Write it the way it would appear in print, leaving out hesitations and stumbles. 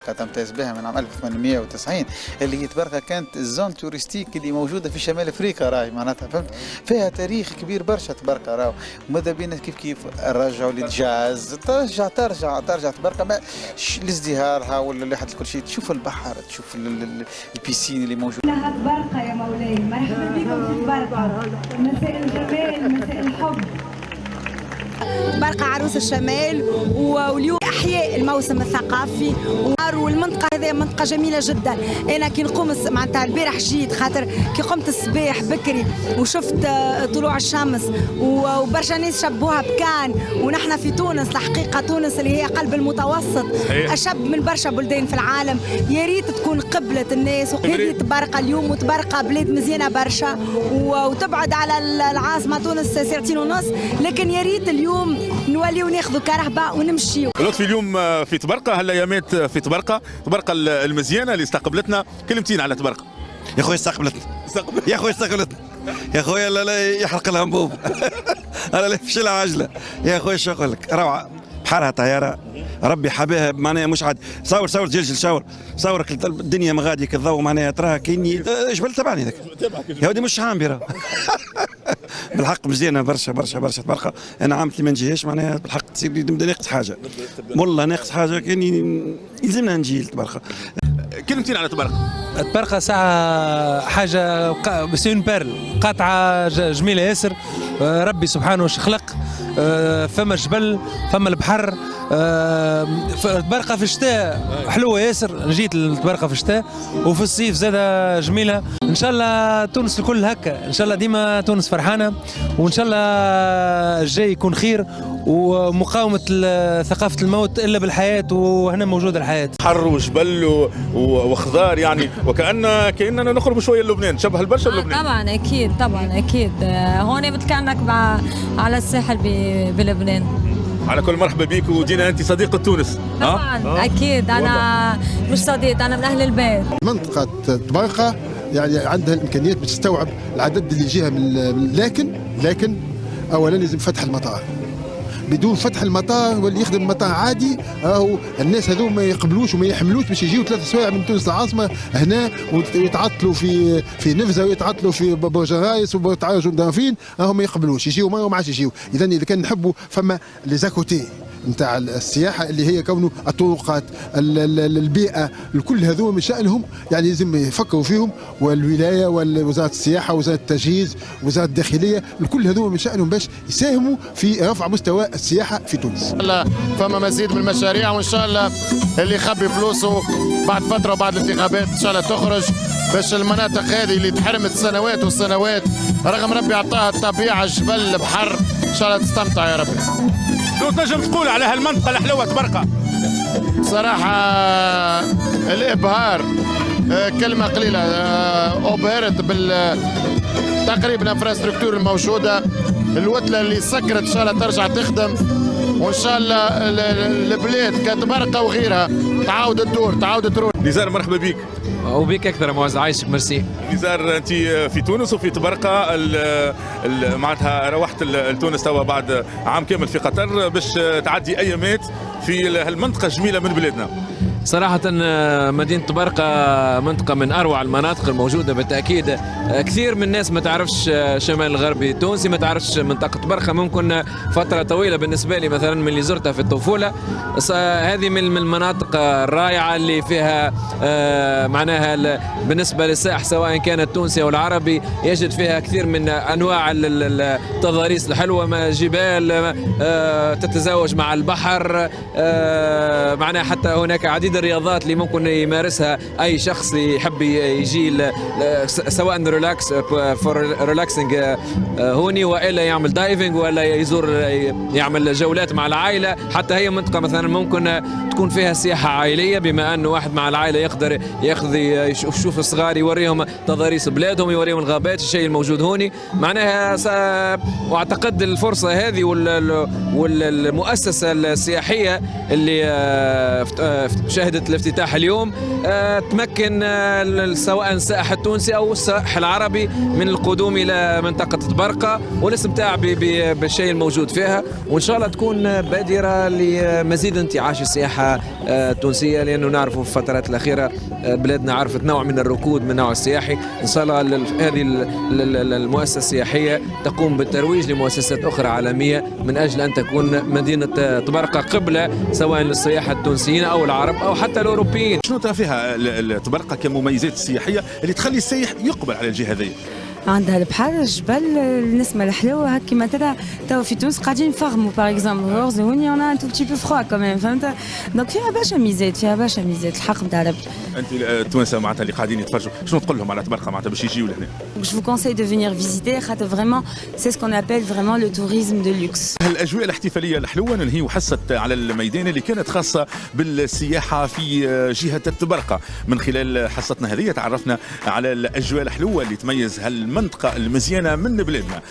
تمتاز بها من عام 1890 اللي هي تبارك كانت الزون توريستيك اللي موجوده في شمال افريقيا، راهي معناتها فهمت فيها تاريخ كبير برشا تبارك راهو. وماذا بينا كيف رجعوا للجاز، ترجع تبارك لازدهارها ولا لحد كل شيء، تشوف البحر، تشوف البيسين اللي موجود. لها تبارك يا مولاي، مرحبا بكم في تبارك، مساء الجمال مساء الحب. تبارك عروس الشمال، واليوم احياء الموسم الثقافي والمنطقه هذه منطقه جميله جدا. انا كي نقوم معناتها البارح جيت خاطر كي قمت الصباح بكري وشفت طلوع الشمس وبرشا ناس شبوها بكان، ونحن في تونس الحقيقه تونس اللي هي قلب المتوسط اشب من برشا بلدان في العالم، يا ريت تكون قبلة الناس. وهذه تبارك اليوم وتبارك بلاد مزيانه برشا وتبعد على العاصمه تونس ساعتين ونص، لكن يا ريت اليوم نوليو ناخذوا كرهبه ونمشيو. لطفي اليوم في تبرقه هالايامات في تبرقه المزيانه اللي استقبلتنا، كلمتين على تبرقه. يا خويا استقبلتنا يا خويا استقبلتنا يا خويا لا يحرق لها انبوب انا لا يفشلها عجله يا خويا. شو نقول لك، روعه بحرها طياره ربي حباها معناها مش عاد. صور جلجل صورك الدنيا مغادي كالضوء معناها تراها كاني جبل تبعني ذاك يا ودي مش عامبره بالحق مزيانه برشا تبارك. انا عامتي ما نجيهاش معناها بالحق تصير نبدا ناقص حاجه، والله ناقص حاجه كاني يلزمنا نجي تبارك. كلمتين على تبارك ساعه حاجه سين بيرل قاطعه جميله ياسر. ربي سبحانه واش خلق، فما الجبل فما البحر. تبارك في الشتاء حلوه ياسر، جيت تبارك في الشتاء وفي الصيف زاده جميله. ان شاء الله تونس الكل هكا، ان شاء الله ديما تونس فرحانه، وان شاء الله الجاي يكون خير، ومقاومه ثقافه الموت الا بالحياه، وهنا موجوده الحياه. حر وجبل وخضار يعني، كاننا نخرج شويه للبنان، شبه البرشا بلبنان. طبعا اكيد هون مثل كانك على الساحل بلبنان. على كل مرحبا بك، ودينا انت صديقه تونس. طبعا اكيد انا مش صديق، انا من اهل البيت. منطقه تبارقه يعني عندها الامكانيات باش تستوعب العدد اللي يجيها من لكن اولا لازم فتح المطار. بدون فتح المطار واللي يخدم المطار عادي راهو الناس هذو ما يقبلوش وما يحملوش باش يجيو 3 سوايع من تونس العاصمه هنا ويتعطلوا في نفزه ويتعطلوا في برج الرايس وبرج دانفين، راهو ما يقبلوش يجيو مره وما عادش يجيو. اذا كان نحبوا فما لي زاكوتي نتاع السياحه اللي هي كونه الطرقات البيئه الكل هذو من شانهم يعني لازم يفكروا فيهم، والولايه ووزاره السياحه ووزاره التجهيز ووزاره الداخليه الكل هذو من شانهم باش يساهموا في رفع مستوى السياحه في تونس. فما مزيد من المشاريع، وان شاء الله اللي يخبي فلوسه بعد فتره وبعد الانتخابات ان شاء الله تخرج، باش المناطق هذه اللي تحرمت سنوات والسنوات رغم ربي اعطاها الطبيعه الجبل البحر ان شاء الله تستمتع يا ربي. لو تنجم تقول على هالمنطقه الحلوه تبرقه؟ صراحه الابهار كلمه قليله، ابهرت تقريبا الانفراستركتور الموجوده، الوتله اللي سكرت ان شاء الله ترجع تخدم، وان شاء الله البلاد كتبرقه وغيرها تعاود تروح. نزار مرحبا بك. وبيك اكثر معز، عايشك ميرسي. نزار انت في تونس وفي تبرقه معناتها روحت لتونس توا بعد عام كامل في قطر باش تعدي ايامات في هالمنطقه الجميله من بلادنا. صراحة مدينة تبرقة منطقة من أروع المناطق الموجودة بالتأكيد. كثير من الناس ما تعرفش شمال الغربي التونسي، ما تعرفش منطقة تبرقة. ممكن فترة طويلة بالنسبة لي مثلا من اللي زرتها في الطفولة، هذه من المناطق الرائعة اللي فيها معناها بالنسبة للسائح سواء كان التونسي أو العربي يجد فيها كثير من أنواع التضاريس الحلوة، جبال تتزاوج مع البحر، معناها حتى هناك عديد الرياضات اللي ممكن يمارسها اي شخص يحب يجي سواء ريلاكسنج هوني والا يعمل دايفنج ولا يزور يعمل جولات مع العائله. حتى هي منطقه مثلا ممكن تكون فيها سياحه عائليه، بما انه واحد مع العائله يقدر يشوف الصغار يوريهم تضاريس بلادهم، يوريهم الغابات، الشيء الموجود هوني معناها. واعتقد الفرصه هذه والمؤسسه السياحيه اللي شهدت الافتتاح اليوم تمكن سواء السائح التونسي او السائح العربي من القدوم الى منطقه تبرقه والاستمتاع بالشيء الموجود فيها، وان شاء الله تكون بادره لمزيد انتعاش السياحه التونسيه، لانه نعرفوا في الفترات الاخيره بلادنا عرفت نوع من الركود من النوع السياحي. ان شاء الله هذه المؤسسه السياحيه تقوم بالترويج لمؤسسات اخرى عالميه من اجل ان تكون مدينه تبرقه قبله سواء للسياح التونسيين او العرب او حتى الاوروبيين. شنو ترى فيها تبرقه كمميزات سياحيه اللي تخلي السائح يقبل على الجهه هذه؟ عندها البحر، الجبل، النسمه الحلوه هكا كيما توا في تونس قاعدين نفغموا باغ اكزومبل غورز هوني انا ان تو بتي بو فروا كمان فهمت، دونك فيها برشا ميزات، فيها برشا ميزات الحق نتاع ربي. انت التوانسه معناتها اللي قاعدين يتفرجوا شنو تقول لهم على تبرقه معناتها باش يجيو لهنا؟ Je vous conseille de venir visiter خاطر فريمون سي سكون ابل فريمون لو توريزم دو لوكس. الاجواء الاحتفاليه الحلوه ننهي حصه على الميدان اللي كانت خاصه بالسياحه في جهه تبرقه. من خلال حصتنا هذه تعرفنا على الاجواء الحلوه اللي تميز هالمنطقه المزيانه من بلادنا.